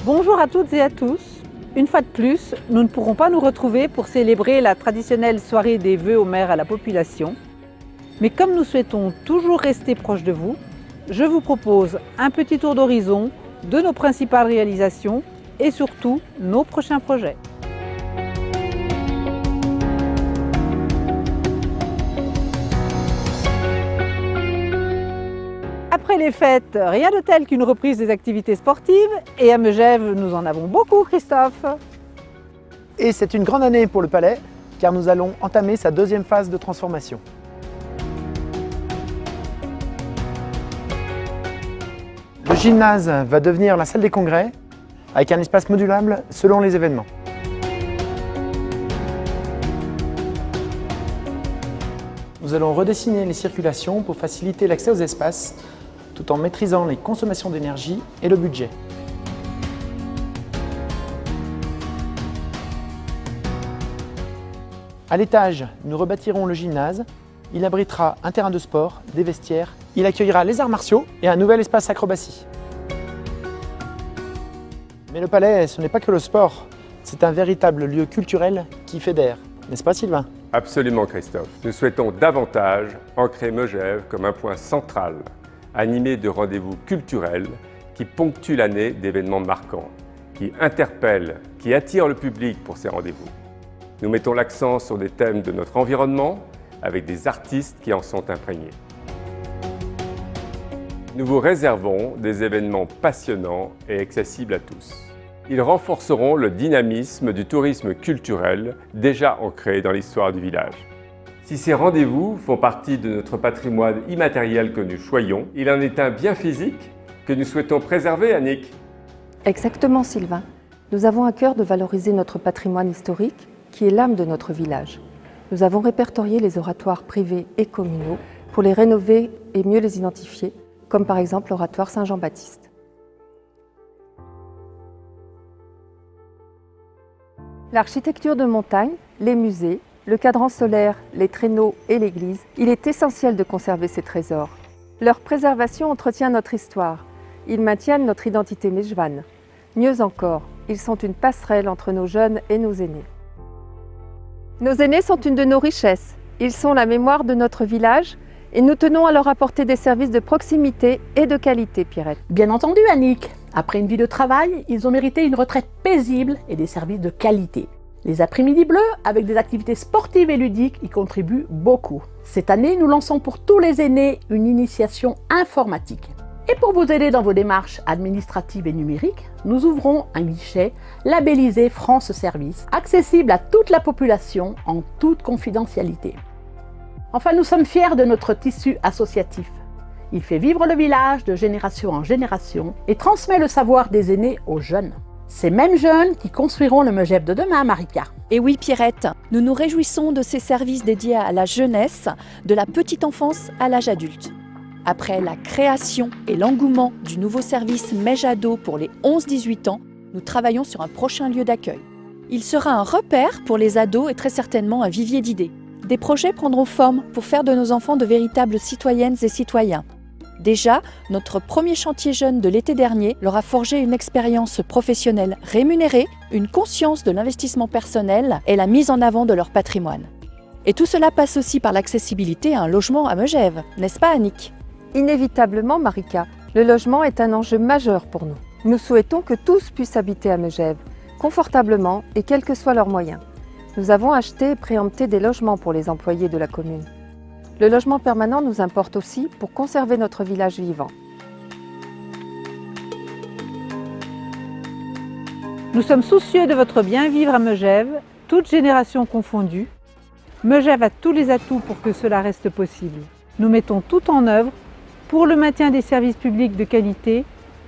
Bonjour à toutes et à tous. Une fois de plus, nous ne pourrons pas nous retrouver pour célébrer la traditionnelle soirée des vœux au maire à la population. Mais comme nous souhaitons toujours rester proches de vous, je vous propose un petit tour d'horizon de nos principales réalisations et surtout nos prochains projets. Après les fêtes, rien de tel qu'une reprise des activités sportives et à Megève, nous en avons beaucoup, Christophe. Et c'est une grande année pour le Palais, car nous allons entamer sa deuxième phase de transformation. Le gymnase va devenir la salle des congrès, avec un espace modulable selon les événements. Nous allons redessiner les circulations pour faciliter l'accès aux espaces, tout en maîtrisant les consommations d'énergie et le budget. À l'étage, nous rebâtirons le gymnase. Il abritera un terrain de sport, des vestiaires. Il accueillera les arts martiaux et un nouvel espace acrobatie. Mais le Palais, ce n'est pas que le sport. C'est un véritable lieu culturel qui fédère. N'est-ce pas, Sylvain ? Absolument, Christophe. Nous souhaitons davantage ancrer Megève comme un point central, animé de rendez-vous culturels qui ponctuent l'année d'événements marquants, qui interpellent, qui attirent le public pour ces rendez-vous. Nous mettons l'accent sur des thèmes de notre environnement avec des artistes qui en sont imprégnés. Nous vous réservons des événements passionnants et accessibles à tous. Ils renforceront le dynamisme du tourisme culturel déjà ancré dans l'histoire du village. Si ces rendez-vous font partie de notre patrimoine immatériel que nous choyons, il en est un bien physique que nous souhaitons préserver, Annick. Exactement, Sylvain. Nous avons à cœur de valoriser notre patrimoine historique, qui est l'âme de notre village. Nous avons répertorié les oratoires privés et communaux pour les rénover et mieux les identifier, comme par exemple l'oratoire Saint-Jean-Baptiste. L'architecture de montagne, les musées, le cadran solaire, les traîneaux et l'église, il est essentiel de conserver ces trésors. Leur préservation entretient notre histoire. Ils maintiennent notre identité mejevane. Mieux encore, ils sont une passerelle entre nos jeunes et nos aînés. Nos aînés sont une de nos richesses. Ils sont la mémoire de notre village et nous tenons à leur apporter des services de proximité et de qualité, Pierrette. Bien entendu, Annick. Après une vie de travail, ils ont mérité une retraite paisible et des services de qualité. Les après-midi bleus, avec des activités sportives et ludiques, y contribuent beaucoup. Cette année, nous lançons pour tous les aînés une initiation informatique. Et pour vous aider dans vos démarches administratives et numériques, nous ouvrons un guichet labellisé France Service, accessible à toute la population en toute confidentialité. Enfin, nous sommes fiers de notre tissu associatif. Il fait vivre le village de génération en génération et transmet le savoir des aînés aux jeunes. Ces mêmes jeunes qui construiront le Megève de demain, Marika. Et oui, Pierrette, nous nous réjouissons de ces services dédiés à la jeunesse, de la petite enfance à l'âge adulte. Après la création et l'engouement du nouveau service Mejado pour les 11-18 ans, nous travaillons sur un prochain lieu d'accueil. Il sera un repère pour les ados et très certainement un vivier d'idées. Des projets prendront forme pour faire de nos enfants de véritables citoyennes et citoyens. Déjà, notre premier chantier jeune de l'été dernier leur a forgé une expérience professionnelle rémunérée, une conscience de l'investissement personnel et la mise en avant de leur patrimoine. Et tout cela passe aussi par l'accessibilité à un logement à Megève, n'est-ce pas, Annick ? Inévitablement, Marika, le logement est un enjeu majeur pour nous. Nous souhaitons que tous puissent habiter à Megève, confortablement et quels que soient leurs moyens. Nous avons acheté et préempté des logements pour les employés de la commune. Le logement permanent nous importe aussi pour conserver notre village vivant. Nous sommes soucieux de votre bien-vivre à Megève, toutes générations confondues. Megève a tous les atouts pour que cela reste possible. Nous mettons tout en œuvre pour le maintien des services publics de qualité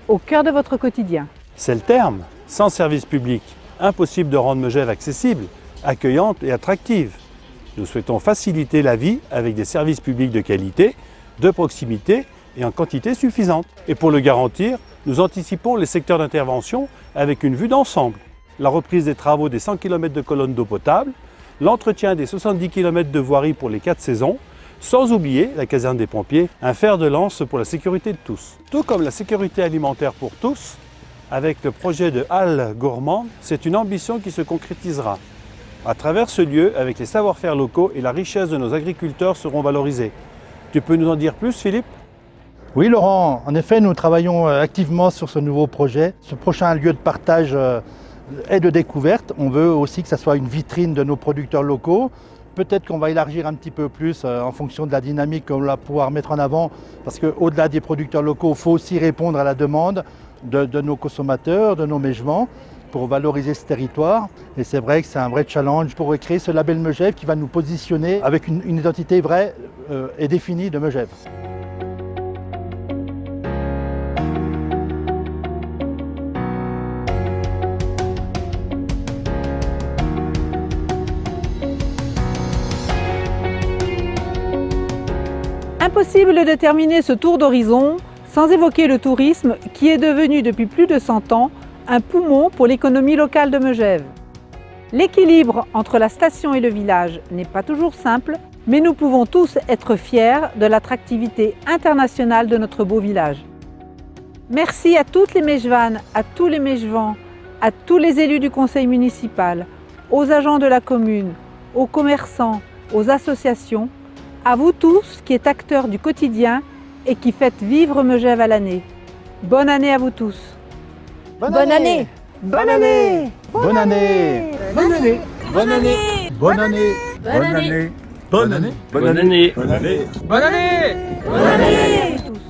au cœur de votre quotidien. C'est le terme. Sans service public, impossible de rendre Megève accessible, accueillante et attractive. Nous souhaitons faciliter la vie avec des services publics de qualité, de proximité et en quantité suffisante. Et pour le garantir, nous anticipons les secteurs d'intervention avec une vue d'ensemble. La reprise des travaux des 100 km de colonnes d'eau potable, l'entretien des 70 km de voirie pour les 4 saisons, sans oublier la caserne des pompiers, un fer de lance pour la sécurité de tous. Tout comme la sécurité alimentaire pour tous, Avec le projet de Halle gourmande, c'est une ambition qui se concrétisera. À travers ce lieu, avec les savoir-faire locaux et la richesse de nos agriculteurs seront valorisés. Tu peux nous en dire plus, Philippe ? Oui Laurent, en effet nous travaillons activement sur ce nouveau projet. Ce prochain lieu de partage et de découverte, on veut aussi que ça soit une vitrine de nos producteurs locaux. Peut-être qu'on va élargir un petit peu plus en fonction de la dynamique qu'on va pouvoir mettre en avant, parce qu'au-delà des producteurs locaux, il faut aussi répondre à la demande de nos consommateurs, de nos Megevans, pour valoriser ce territoire. Et c'est vrai que c'est un vrai challenge pour créer ce label Megève qui va nous positionner avec une identité vraie et définie de Megève. Impossible de terminer ce tour d'horizon sans évoquer le tourisme qui est devenu depuis plus de 100 ans un poumon pour l'économie locale de Megève. L'équilibre entre la station et le village n'est pas toujours simple, mais nous pouvons tous être fiers de l'attractivité internationale de notre beau village. Merci à toutes les Megevanes, à tous les Megevans, à tous les élus du conseil municipal, aux agents de la commune, aux commerçants, aux associations, à vous tous qui êtes acteurs du quotidien et qui faites vivre Megève à l'année. Bonne année à vous tous. Bonne année. Bonne année. Bonne année. Bonne année. Bonne année. Bonne année. Bonne année. Bonne année. Bonne année. Bonne année. Bonne année tous.